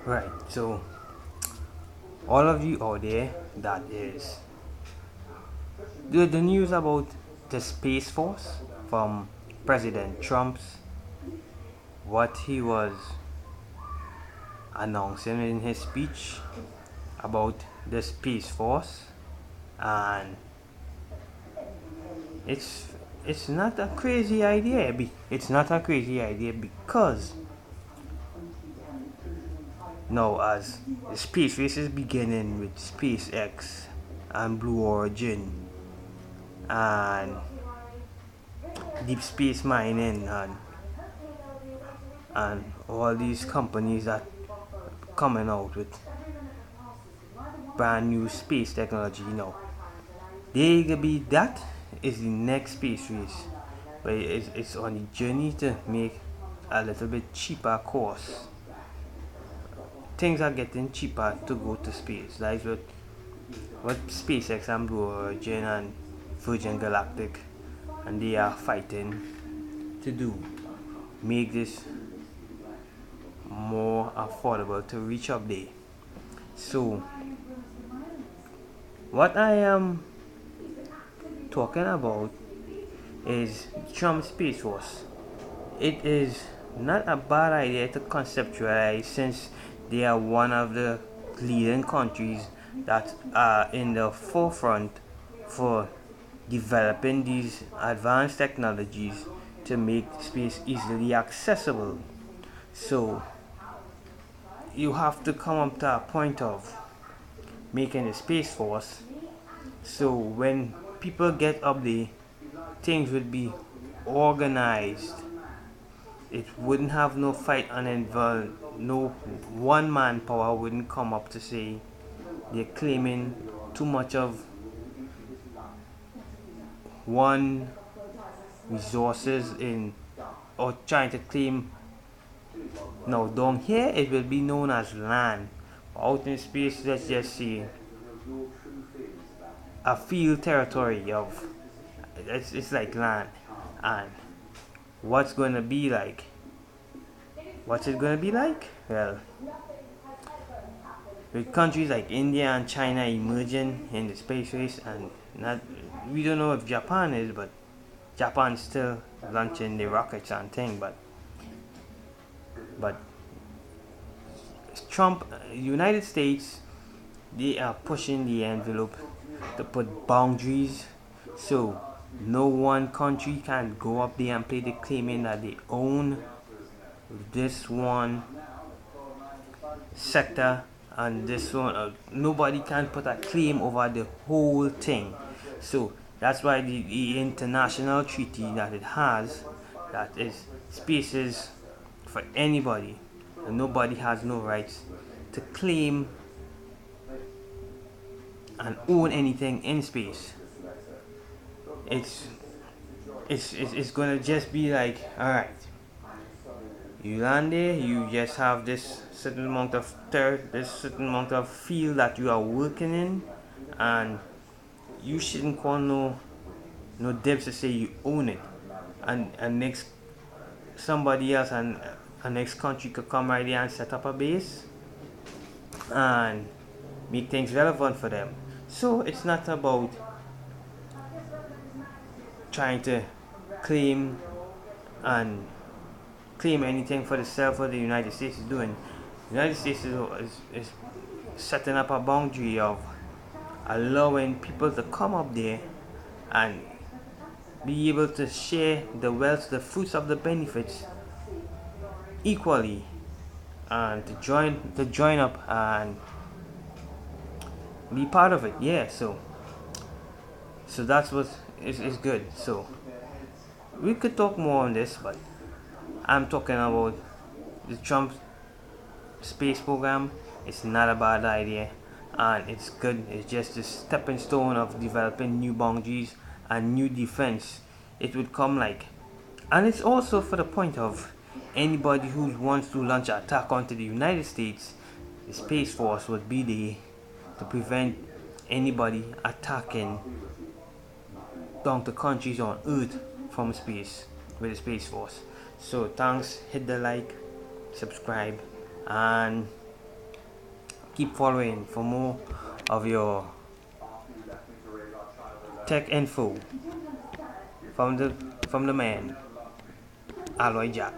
Right, so all of you out there, that is the news about the Space Force from President Trump's, what he was announcing in his speech about the Space Force, and it's it's not a crazy idea. It's not a crazy idea because now, as the space race is beginning with SpaceX and Blue Origin and deep space mining and all these companies that coming out with brand new space technology, they could be that is the next space race, but it's on the journey to make a little bit cheaper course. Things are getting cheaper to go to space. That is what SpaceX and Blue Origin and Virgin Galactic and they are fighting to do. Make this more affordable to reach up there. So what I am talking about is Trump Space Force. It is not a bad idea to conceptualize since they are one of the leading countries that are in the forefront for developing these advanced technologies to make space easily accessible. So you have to come up to a point of making a space force so when people get up there things would be organized. It wouldn't have no fight and involve no one manpower wouldn't come up to say they're claiming too much of one resources in or trying to claim. Now down here it will be known as land. Out in space, let's just say a field territory of it's like land. And what's gonna be like? What's it gonna be like? Well, with countries like India and China emerging in the space race, and not we don't know if Japan is, but Japan's still launching the rockets and thing. But Trump, United States, they are pushing the envelope to put boundaries so no one country can go up there and play the claiming that they own this one sector and this one. Nobody can put a claim over the whole thing. So that's why the international treaty that it has, that is spaces for anybody, and nobody has no rights to claim and own anything in space. It's it's gonna just be like, all right, you land there, you just have this certain amount of this certain amount of field that you are working in, and you shouldn't call no dibs to say you own it, and next somebody else and a next country could come right there and set up a base and make things relevant for them. So it's not about trying to claim and claim anything for itself what the United States is doing. The United States is setting up a boundary of allowing people to come up there and be able to share the wealth, the fruits of the benefits equally, and to join up and be part of it. Yeah, so that's what is good. So we could talk more on this, but I'm talking about the Trump space program. It's not a bad idea, and it's good. It's just a stepping stone of developing new boundaries and new defense. It would come like, and it's also for the point of anybody who wants to launch an attack onto the United States. The Space Force would be there to prevent anybody attacking down to countries on Earth from space with the Space Force. So thanks, hit the like, subscribe, and keep following for more of your tech info from the man Aloy Jack.